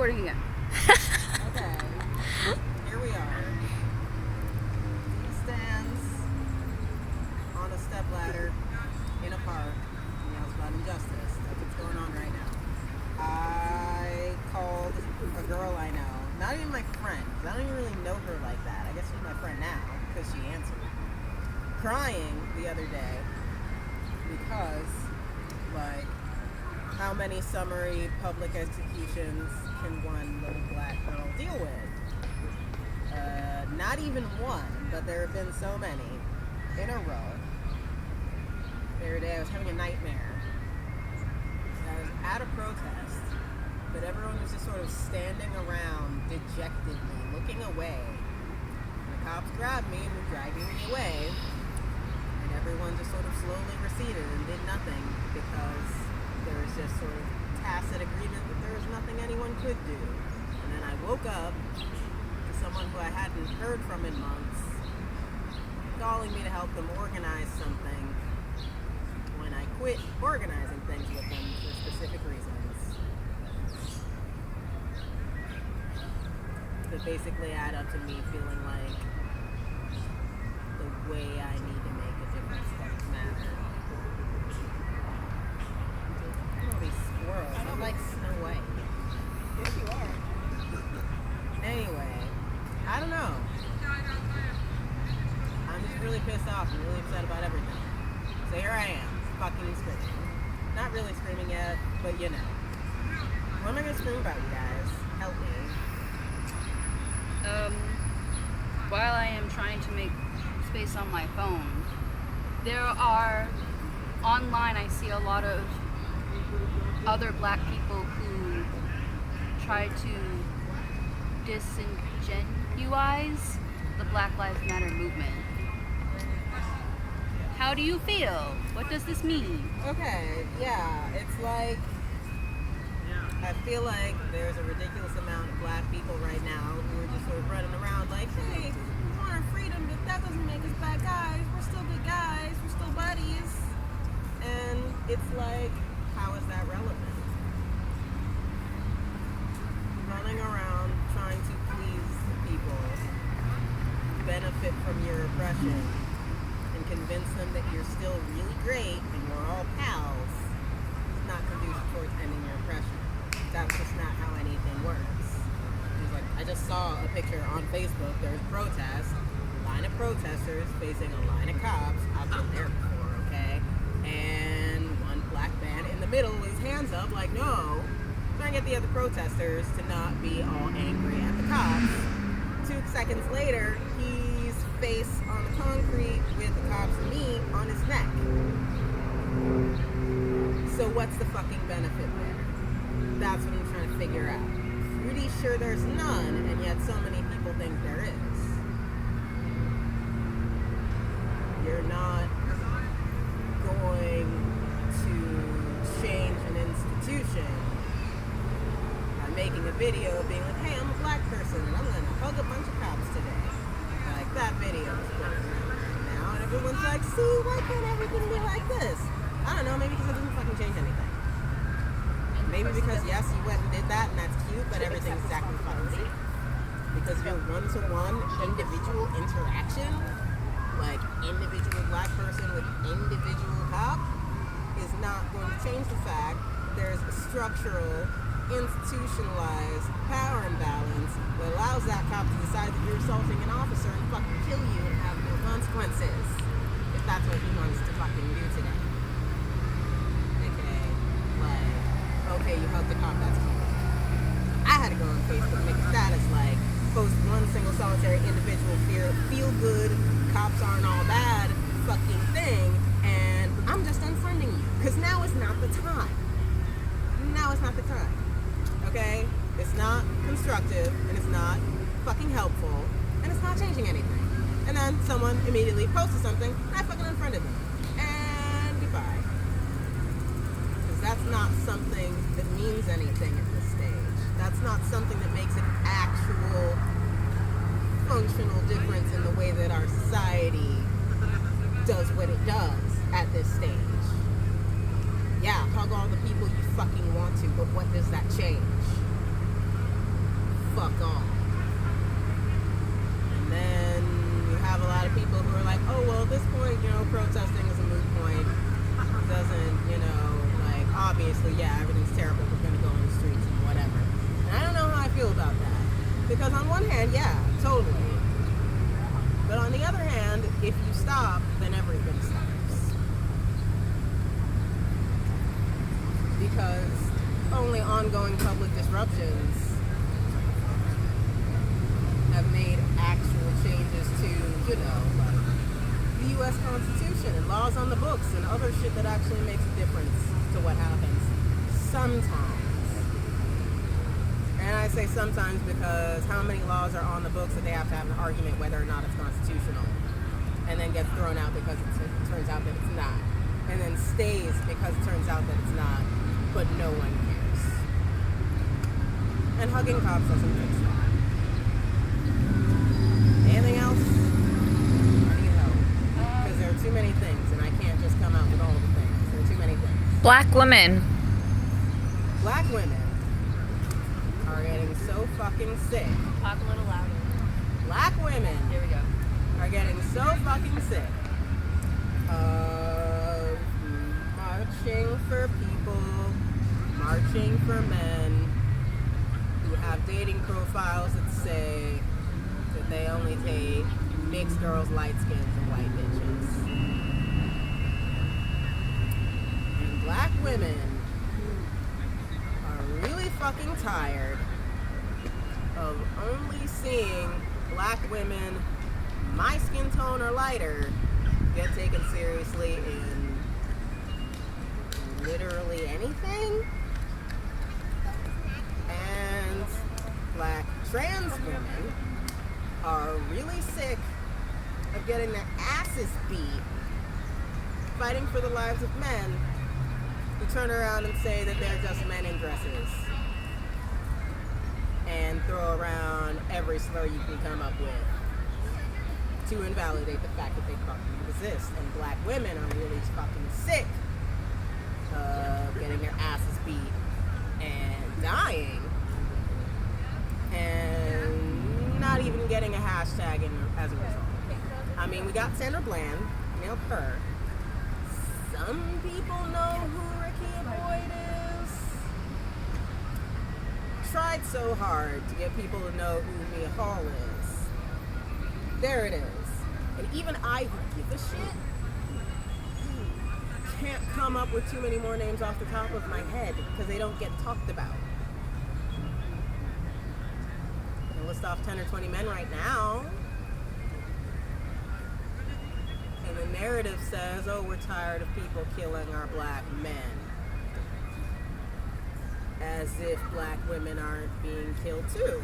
recording again. Okay. Here we are. He stands on a stepladder in a park and yells about injustice. That's what's going on right now. I called a girl I know, not even my friend, because I don't even really know her like that. I guess she's my friend now because she answered. Crying the other day because, like, how many summary public executions can one little black girl deal with? Not even one, but there have been so many in a row. The other day I was having a nightmare. I was at a protest, but everyone was just sort of standing around dejectedly, looking away. And the cops grabbed me and were dragging me away. And everyone just sort of slowly receded and did nothing because there was just sort of tacit agreement that there was nothing anyone could do. And then I woke up to someone who I hadn't heard from in months calling me to help them organize something when I quit organizing things with them for specific reasons that basically add up to me feeling like the way I need to make a difference doesn't matter. These squirrels. I'm like Snow White. Yes, you are. Anyway, I don't know. I'm just really pissed off and really upset about everything. So here I am, fucking screaming. Not really screaming yet, but you know. What am I gonna scream about, you guys? Help me. While I am trying to make space on my phone, there are online I see a lot of other black people who try to disingenuize the Black Lives Matter movement. How do you feel? What does this mean? Okay, yeah, it's like, I feel like there's a ridiculous amount of black people right now who are just sort of running around like, hey, we want our freedom, but that doesn't make us bad guys. We're still good guys. We're still buddies. And it's like, how is that relevant? Running around trying to please people, benefit from your oppression, and convince them that you're still really great and we're all pals is not conducive towards ending your oppression. That's just not how anything works. It's like, I just saw a picture on Facebook. There was a protest, a line of protesters facing a line of cops. I've been there before, okay? And one black man in the middle with his hands up like, no, trying to get the other protesters to not be all angry at the cops. 2 seconds later, he's face on the concrete with the cop's knee on his neck. So what's the fucking benefit there? That's what I'm trying to figure out. Pretty sure there's none, and yet so many people think there is. You're not going to change an institution by making a video being like, hey, I'm a black person and I'm going to hug a bunch of cops today. Like, that video is going around right now, and everyone's like, see, why can't everything be like this? I don't know, maybe because it doesn't fucking change anything. Maybe because, yes, you went and did that, and that's cute, but everything's exactly fucking the same. Because your one-to-one individual interaction, like individual black person with individual cop, is not going to change the fact there's a structural, institutionalized power imbalance that allows that cop to decide that you're assaulting an officer and fucking kill you and have no consequences. If that's what he wants to fucking do today. Okay, you hugged the cop, that's cool. I had to go on Facebook and make a status like, post one single solitary individual feel good, cops aren't all bad fucking thing, and I'm just unfriending you. Because now is not the time. Now is not the time. Okay? It's not constructive, and it's not fucking helpful, and it's not changing anything. And then someone immediately posted something, and I fucking unfriended them. And goodbye. That's not something that means anything at this stage. That's not something that makes an actual functional difference in the way that our society does what it does at this stage. Yeah, hug all the people you fucking want to, but what does that change? hand, yeah, totally. But on the other hand, if you stop, then everything stops. Because only ongoing public disruptions have made actual changes to, like the U.S. Constitution and laws on the books and other shit that actually makes a difference to what happens. Sometimes. And I say sometimes because how many laws are on the books that they have to have an argument whether or not it's constitutional, and then gets thrown out because it turns out that it's not, and then stays because it turns out that it's not, but no one cares. And hugging cops doesn't fix that. Anything else? I need help. Because there are too many things, and I can't just come out with all of the things. There are too many things. Black women. Black women are getting so fucking sick. Talk a little louder. Black women Here we go. are getting so fucking sick of marching for people, marching for men who have dating profiles that say that they only take mixed girls, light skins, and white bitches. And black women are really fucking tired of only seeing black women my skin tone or lighter get taken seriously in literally anything. And black trans women are really sick of getting their asses beat fighting for the lives of men who turn around and say that they're just men in dresses and throw around every slur you can come up with to invalidate the fact that they fucking exist. And black women are really fucking sick of getting their asses beat and dying and not even getting a hashtag in as a result. I mean, we got Sandra Bland, nailed her. Some people know who Ricky Boyd is. Tried so hard to get people to know who Mia Hall is. There it is. And even I, who give a shit, can't come up with too many more names off the top of my head because they don't get talked about. I can list off 10 or 20 men right now. And the narrative says, oh, we're tired of people killing our black men. As if black women aren't being killed too.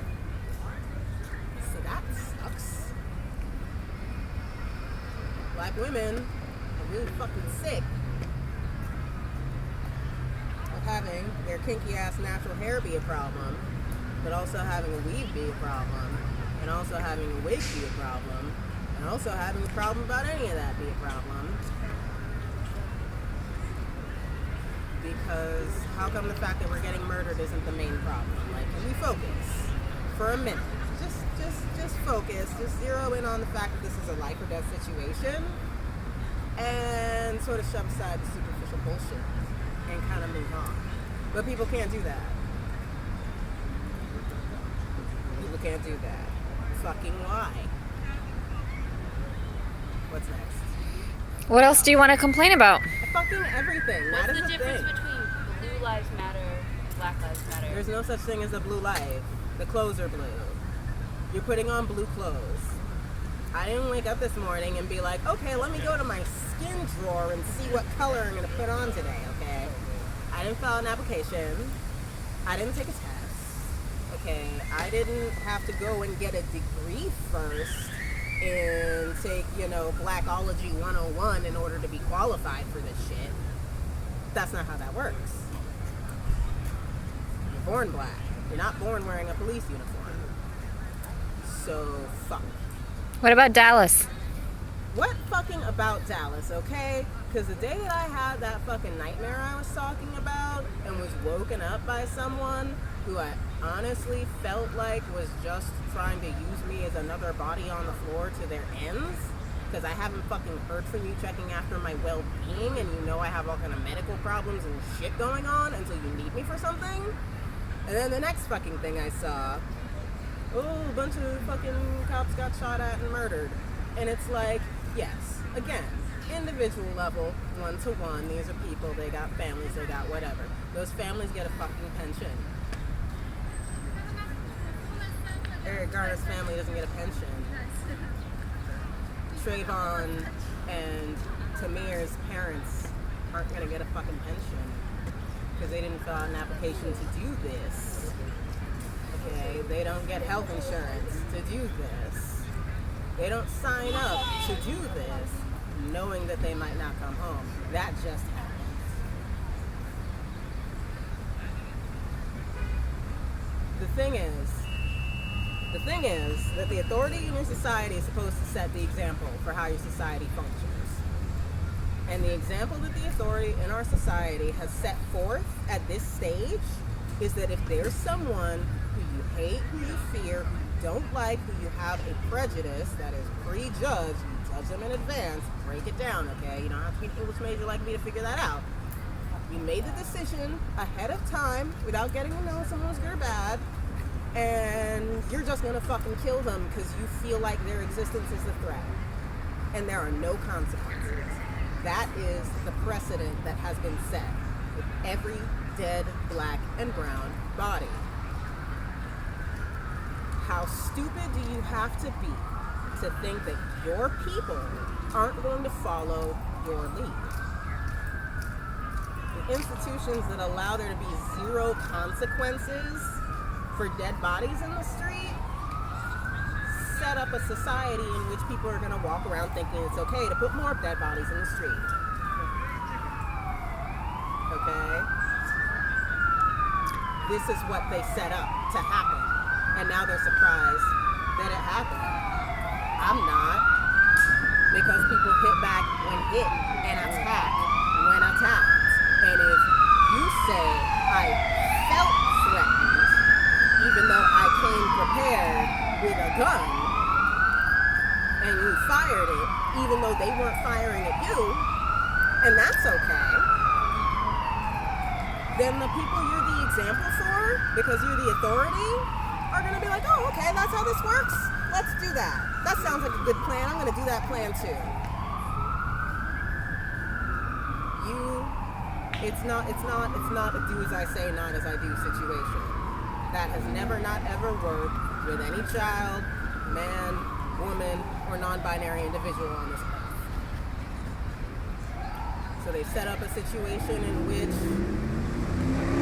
So that sucks. Black women are really fucking sick of having their kinky ass natural hair be a problem, but also having a weave be a problem, and also having a wig be a problem, and also having a problem about any of that be a problem. Because how come the fact that we're getting murdered isn't the main problem? Like, can we focus for a minute? Just focus. Just zero in on the fact that this is a life or death situation, and sort of shove aside the superficial bullshit and kind of move on. But people can't do that. People can't do that. Fucking why? What's next? What else do you want to complain about? Fucking everything. What's That is the the difference thing. between Blue Lives Matter, Black Lives Matter? There's no such thing as a blue life. The clothes are blue. You're putting on blue clothes. I didn't wake up this morning and be like, okay, let me go to my skin drawer and see what color I'm going to put on today, okay? I didn't fill out an application. I didn't take a test, okay? I didn't have to go and get a degree first and take, Blackology 101 in order to be qualified for this shit. That's not how that works. You're born black. You're not born wearing a police uniform. So, fuck. What about Dallas? What fucking about Dallas, okay? Because the day that I had that fucking nightmare I was talking about and was woken up by someone who I honestly felt like was just trying to use me as another body on the floor to their ends, because I haven't fucking heard from you checking after my well-being, and I have all kind of medical problems and shit going on until you need me for something. And then the next fucking thing I saw oh, a bunch of fucking cops got shot at and murdered. And it's like, yes, again, individual level, one-to-one, these are people, they got families, they got whatever. Those families get a fucking pension. Eric Garner's family doesn't get a pension. Trayvon and Tamir's parents aren't going to get a fucking pension because they didn't fill out an application to do this. Okay, they don't get health insurance to do this. They don't sign up to do this knowing that they might not come home. That just happened. The thing is that the authority in your society is supposed to set the example for how your society functions. And the example that the authority in our society has set forth at this stage is that if there's someone who you hate, who you fear, who you don't like, who you have a prejudice that is prejudged, you judge them in advance, break it down, okay? You don't have to be an English major like me to figure that out. You made the decision ahead of time without getting to know someone was good or bad, and you're just gonna fucking kill them because you feel like their existence is a threat. And there are no consequences. That is the precedent that has been set with every dead black and brown body. How stupid do you have to be to think that your people aren't going to follow your lead? The institutions that allow there to be zero consequences for dead bodies in the street set up a society in which people are going to walk around thinking it's okay to put more dead bodies in the street. Okay? This is what they set up to happen. And now they're surprised that it happened. I'm not. Because people hit back when hit and attack when attacked. And if you say, I felt threatened, even though I came prepared with a gun, and you fired it, even though they weren't firing at you, and that's okay, then the people you're the example for, because you're the authority, are going to be like, oh, okay, that's how this works. Let's do that. That sounds like a good plan. I'm going to do that plan too. It's not a do as I say, not as I do situation. That has never, not ever worked with any child, man, woman, or non-binary individual on this earth. So they set up a situation in which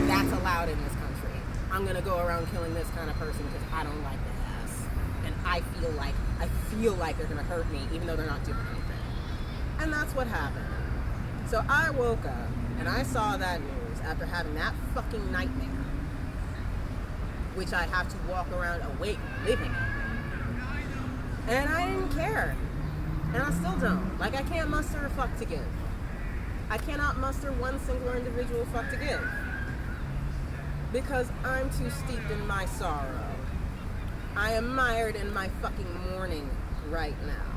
that's allowed in this country. I'm gonna go around killing this kind of person because I don't like their ass. And I feel like they're gonna hurt me even though they're not doing anything. And that's what happened. So I woke up and I saw that news after having that fucking nightmare, which I have to walk around awake living in. And I didn't care. And I still don't. Like, I can't muster a fuck to give. I cannot muster one single individual fuck to give. Because I'm too steeped in my sorrow. I am mired in my fucking mourning right now.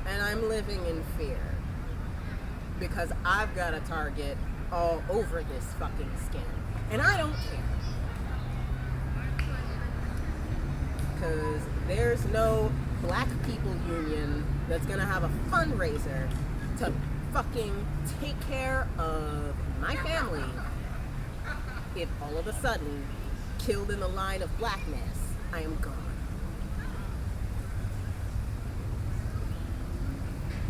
And I'm living in fear. Because I've got a target all over this fucking skin. And I don't care. Because there's no Black People Union that's gonna have a fundraiser to fucking take care of my family if all of a sudden, killed in the line of blackness, I am gone.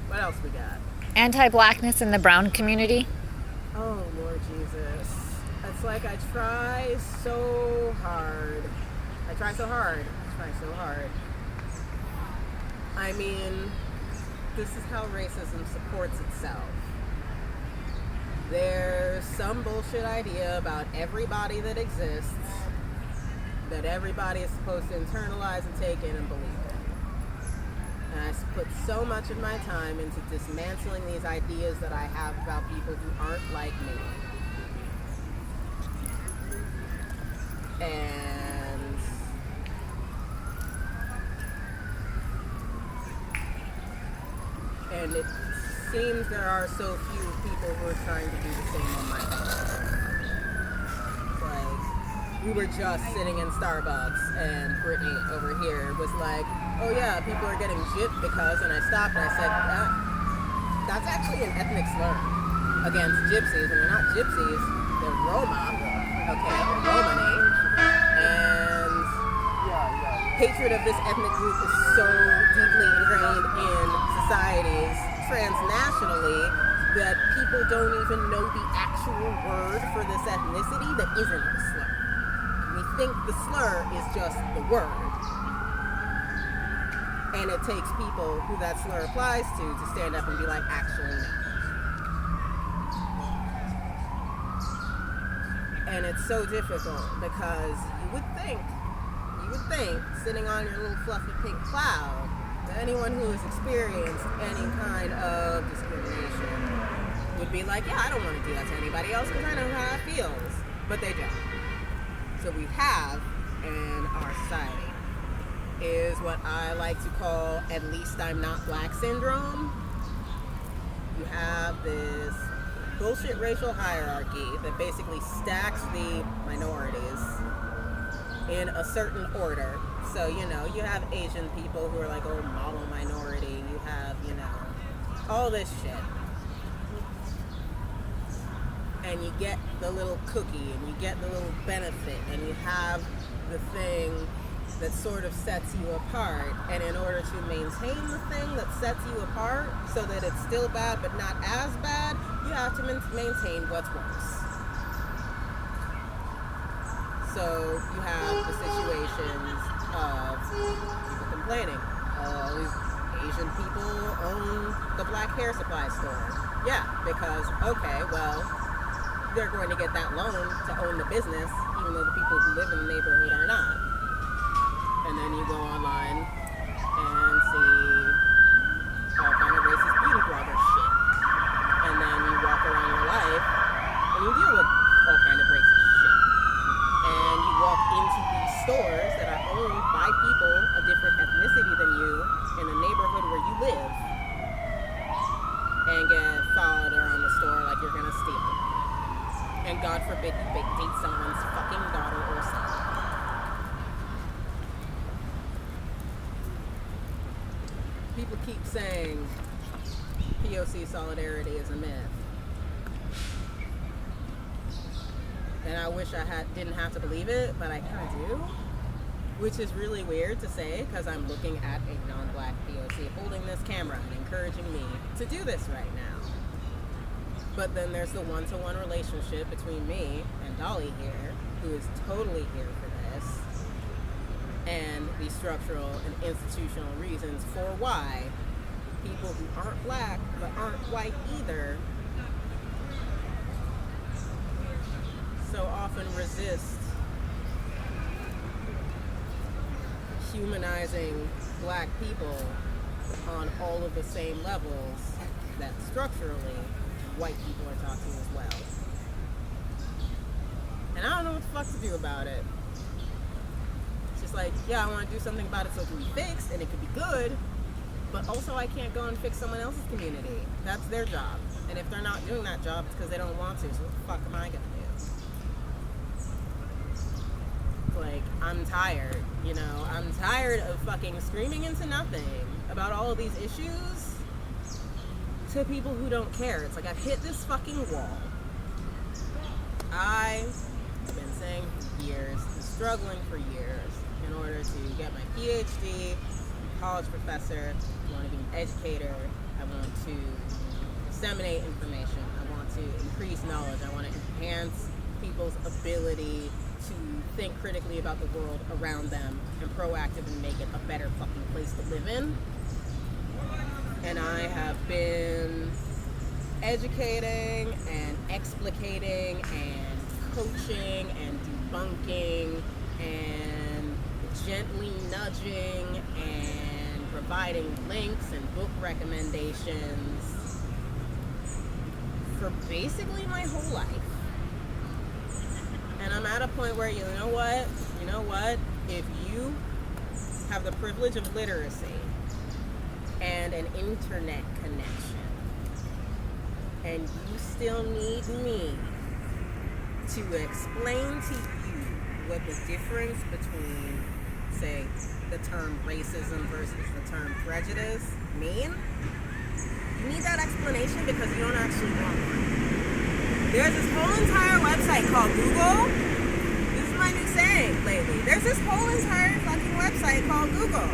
What else we got? Anti-blackness in the brown community? Oh, Lord Jesus. It's like I try so hard. I mean, this is how racism supports itself. There's some bullshit idea about everybody that exists that everybody is supposed to internalize and take in and believe in. And I put so much of my time into dismantling these ideas that I have about people who aren't like me. And it seems there are so few people who are trying to do the same on my part. Like, we were just sitting in Starbucks and Brittany over here was like, oh yeah, people are getting gypped because, and I stopped and I said, that's actually an ethnic slur against gypsies, and they're not gypsies, they're Roma, okay, or Romani, and hatred of this ethnic group is so deeply ingrained in societies transnationally that people don't even know the actual word for this ethnicity that isn't the slur. We think the slur is just the word. And it takes people who that slur applies to stand up and be like, actually no. And it's so difficult because you would think, sitting on your little fluffy pink cloud, that anyone who has experienced any kind of discrimination would be like, yeah, I don't want to do that to anybody else because I know how it feels. But they don't. So we have in our society is what I like to call at least I'm not black syndrome. You have this bullshit racial hierarchy that basically stacks the minorities in a certain order. So, you know, you have Asian people who are like, oh, model minority. You have, you know, all this shit. And you get the little cookie and you get the little benefit and you have the thing that sort of sets you apart, and in order to maintain the thing that sets you apart so that it's still bad but not as bad, you have to maintain what's worse. So you have the situations of people complaining, oh, these Asian people own the black hair supply store. Yeah, because, okay, well, they're going to get that loan to own the business, even though the people who live in the neighborhood are not. And then you go online and see all kind of racist beauty blogger shit. And then you walk around your life and you deal with all kind of racist shit. And you walk into these stores that are owned by people of different ethnicity than you in the neighborhood where you live and get followed around the store like you're gonna steal. And God forbid you date someone's fucking daughter or son. People keep saying POC solidarity is a myth. And I wish I didn't have to believe it, but I kind of do. Which is really weird to say because I'm looking at a non-black POC holding this camera and encouraging me to do this right now. But then there's the one-to-one relationship between me and Dolly here, who is totally here for this, and the structural and institutional reasons for why people who aren't black but aren't white either so often resist humanizing black people on all of the same levels that structurally white people are taught to as well. And I don't know what the fuck to do about it. It's just like, yeah, I want to do something about it so it can be fixed and it can be good, but also I can't go and fix someone else's community. That's their job. And if they're not doing that job, it's because they don't want to. So what the fuck am I gonna do? Like, I'm tired, you know? I'm tired of fucking screaming into nothing about all of these issues to people who don't care. It's like I've hit this fucking wall. I've been saying for years, struggling for years in order to get my PhD, college professor, I want to be an educator, I want to disseminate information, I want to increase knowledge, I want to enhance people's ability to think critically about the world around them and proactively make it a better fucking place to live in. And I have been educating and explicating and coaching and debunking and gently nudging and providing links and book recommendations for basically my whole life. And I'm at a point where, you know what, if you have the privilege of literacy and an internet connection, and you still need me to explain to you what the difference between, say, the term racism versus the term prejudice mean, you need that explanation because you don't actually want one. There's this whole entire website called Google. This is my new saying lately. There's this whole entire fucking website called Google.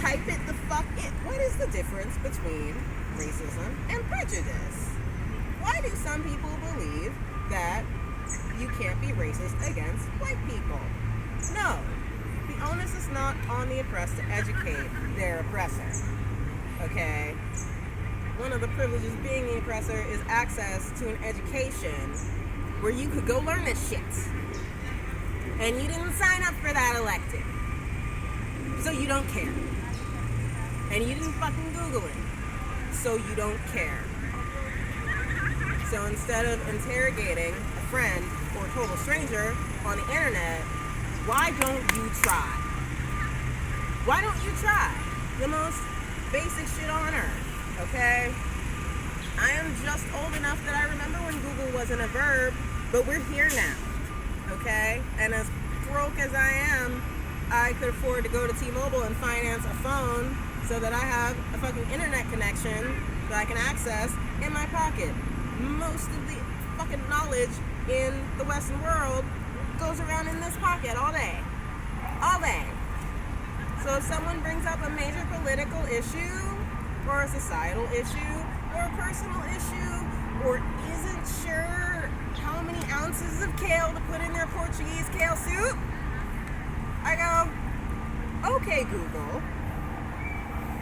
Type it the fuck in. What is the difference between racism and prejudice? Why do some people believe that you can't be racist against white people? No. The onus is not on the oppressed to educate their oppressor. Okay? One of the privileges of being the oppressor is access to an education where you could go learn this shit. And you didn't sign up for that elective. So you don't care. And you didn't fucking Google it. So you don't care. So instead of interrogating a friend or a total stranger on the internet, why don't you try? Why don't you try? The most basic shit on earth, okay? I am just old enough that I remember when Google wasn't a verb, but we're here now, okay? And as broke as I am, I could afford to go to T-Mobile and finance a phone so that I have a fucking internet connection that I can access in my pocket. Most of the fucking knowledge in the Western world goes around in this pocket all day. All day. So if someone brings up a major political issue, or a societal issue, or a personal issue, or isn't sure how many ounces of kale to put in their Portuguese kale soup, I go, okay, Google.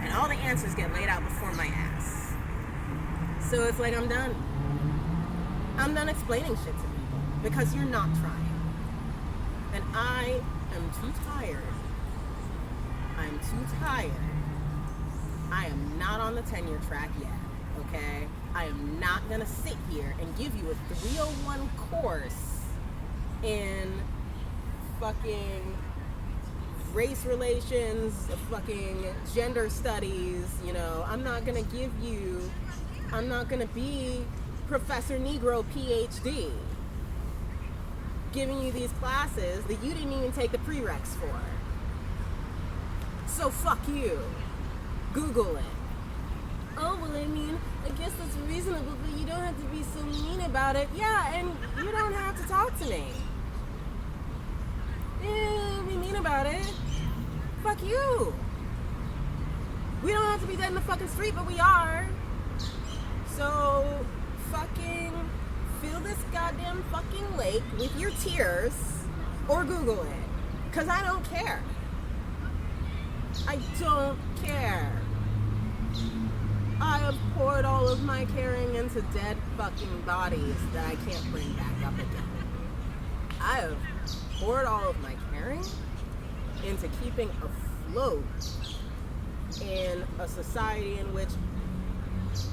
And all the answers get laid out before my ass. So it's like I'm done. I'm done explaining shit to people because you're not trying. And I am too tired. I'm too tired. I am not on the tenure track yet, okay? I am not gonna sit here and give you a 301 course in fucking race relations, fucking gender studies, you know. I'm not gonna be Professor Negro PhD giving you these classes that you didn't even take the prereqs for. So fuck you. Google it. Oh, well, I mean, I guess that's reasonable, but you don't have to be so mean about it. Yeah, and you don't have to talk to me. Be mean about it. Fuck you. We don't have to be dead in the fucking street, but we are. So, fucking fill this goddamn fucking lake with your tears or Google it. Because I don't care. I don't care. I have poured all of my caring into dead fucking bodies that I can't bring back up again. I have poured all of my caring into keeping afloat in a society in which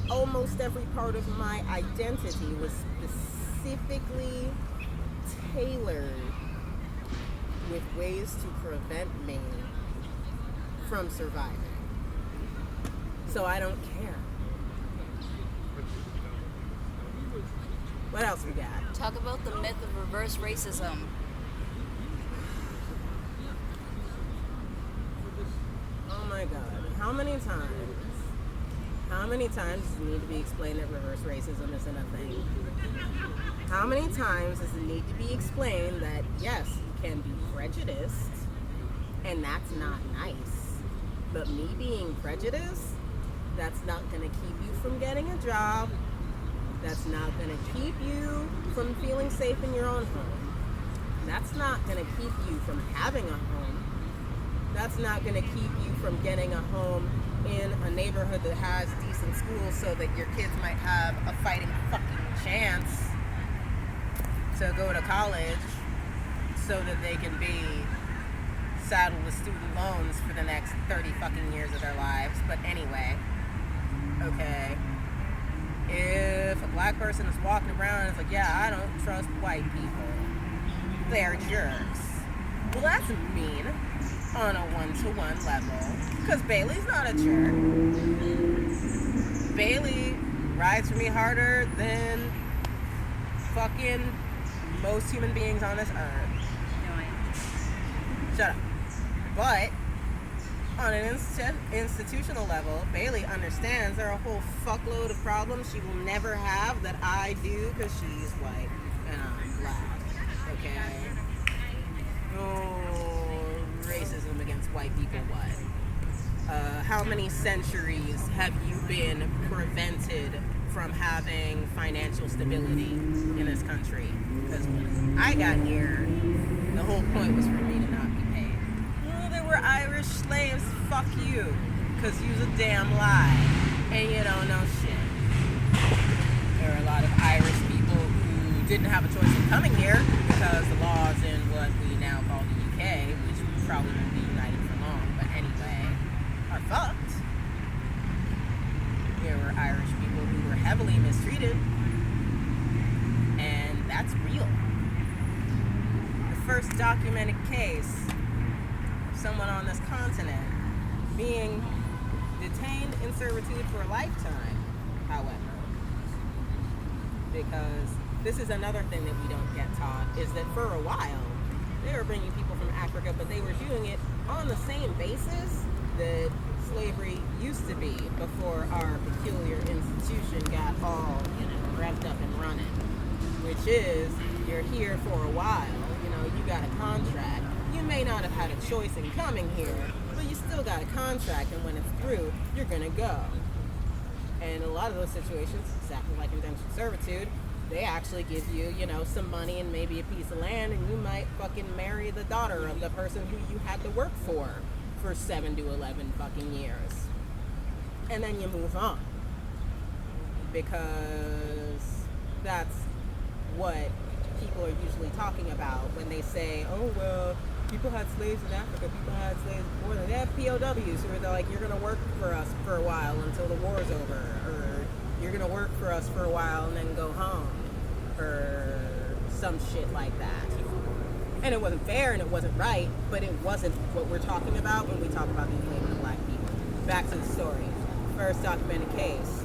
almost every part of my identity was specifically tailored with ways to prevent me from surviving. So I don't care. What else we got? Talk about the myth of reverse racism. Oh my God. How many times does it need to be explained that reverse racism isn't a thing? How many times does it need to be explained that, yes, you can be prejudiced, and that's not nice, but me being prejudiced, that's not going to keep you from getting a job, that's not going to keep you from feeling safe in your own home, that's not going to keep you from having a home, that's not going to keep you from getting a home in a neighborhood that has decent schools so that your kids might have a fighting fucking chance to go to college so that they can be saddled with student loans for the next 30 fucking years of their lives. But anyway, okay, if a black person is walking around and it's like, yeah, I don't trust white people, they're jerks. Well, that's mean on a one-to-one level, because Bailey's not a jerk. Bailey rides for me harder than fucking most human beings on this earth. Shut up. But on an institutional level, Bailey understands there are a whole fuckload of problems she will never have that I do because she's white and I'm black. Okay? Oh, racism against white people, what? How many centuries have you been prevented from having financial stability in this country? Because when I got here, the whole point was for me to not be paid. Oh, there were Irish slaves. Fuck you. Because you's a damn lie. And you don't know shit. There are a lot of Irish people who didn't have a choice in coming here because the laws in what we now call the UK, which probably won't be united for long, but anyway, are fucked. There were Irish people who were heavily mistreated, and that's real. The first documented case of someone on this continent being detained in servitude for a lifetime, however, because this is another thing that we don't get taught, is that for a while, they were bringing people from Africa, but they were doing it on the same basis that slavery used to be before our peculiar institution got all, revved up and running. Which is, you're here for a while, you got a contract. You may not have had a choice in coming here, but you still got a contract, and when it's through, you're gonna go. And a lot of those situations, exactly like indentured servitude, they actually give you, some money and maybe a piece of land, and you might fucking marry the daughter of the person who you had to work for 7 to 11 fucking years. And then you move on. Because that's what people are usually talking about when they say, oh, well, people had slaves in Africa, people had slaves before them. They have POWs who are like, you're going to work for us for a while until the war's over, or you're going to work for us for a while and then go home, or some shit like that. And it wasn't fair and it wasn't right, but it wasn't what we're talking about when we talk about the enslavement of black people. Back to the story. First documented case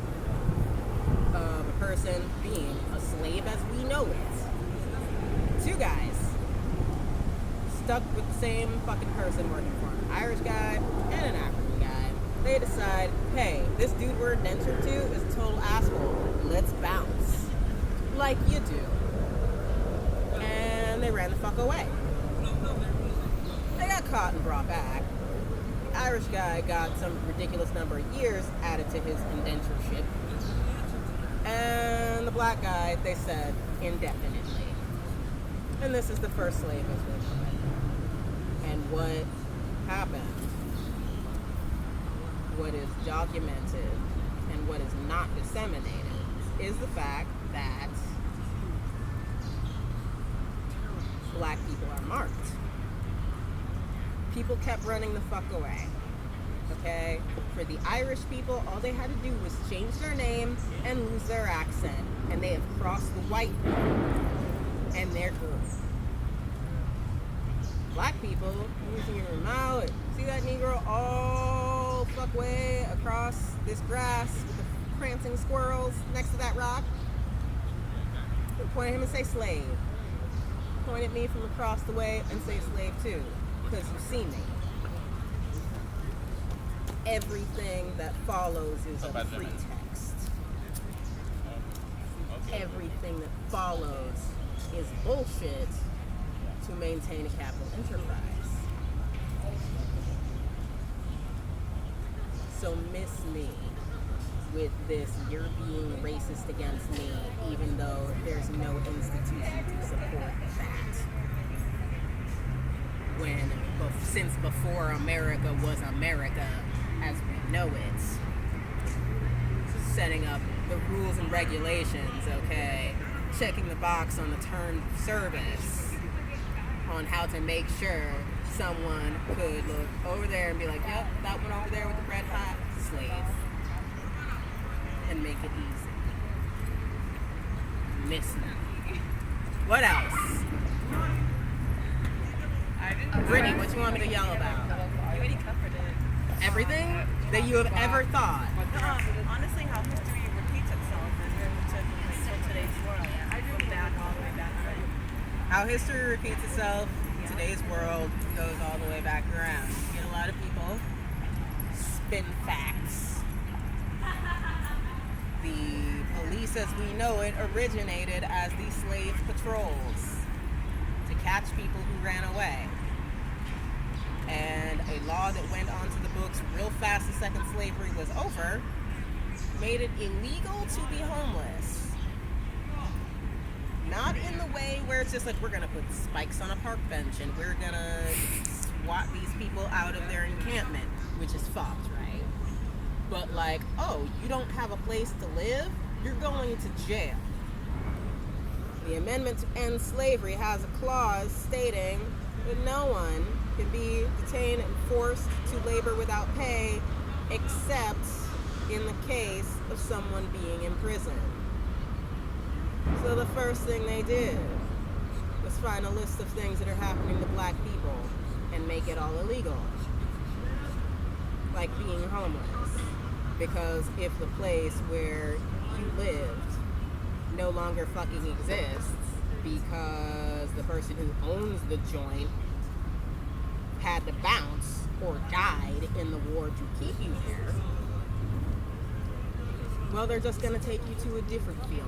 of a person being a slave as we know it. 2 guys stuck with the same fucking person working for an Irish guy and an African guy. They decide, hey, this dude we're indentured to is a total asshole. Let's bounce. Like you do. And they ran the fuck away. They got caught and brought back. The Irish guy got some ridiculous number of years added to his indentureship. And the black guy, they said, indefinitely. And this is the first slave as we know it. And what happened, what is documented, and what is not disseminated is the fact that black people are marked. People kept running the fuck away. Okay? For the Irish people, all they had to do was change their name and lose their accent. And they have crossed the white line. And they're good. Black people, using your mouth, see that Negro all fuck way across this grass with the prancing squirrels next to that rock? Point at him and say slave. Point at me from across the way and say slave too, because you see me. Everything that follows is a pretext. Everything that follows is bullshit to maintain a capital enterprise. So miss me with this, you're being racist against me, even though there's no institution to support that. Since before America was America as we know it, setting up the rules and regulations, okay, checking the box on the term of service, on how to make sure someone could look over there and be like, yep, that one over there with the red hot, slave. And make it easy. Miss me. What else? Brittany, what you want me to yell about? You already covered it. Everything that you have ever thought. Honestly, how history repeats itself in today's world. From back all the way back then. How history repeats itself in today's world goes all the way fin facts. The police as we know it originated as the slave patrols to catch people who ran away. And a law that went onto the books real fast the second slavery was over made it illegal to be homeless. Not in the way where it's just like we're gonna put spikes on a park bench and we're gonna swat these people out of their encampment, which is fucked, right? But like, oh, you don't have a place to live? You're going to jail. The amendment to end slavery has a clause stating that no one can be detained and forced to labor without pay except in the case of someone being in prison. So the first thing they did was find a list of things that are happening to black people and make it all illegal. Like being homeless. Because if the place where you lived no longer fucking exists because the person who owns the joint had to bounce or died in the war to keep you there, well, they're just going to take you to a different field,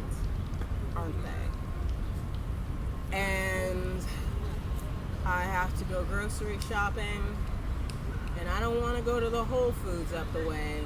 aren't they? And I have to go grocery shopping, and I don't want to go to the Whole Foods up the way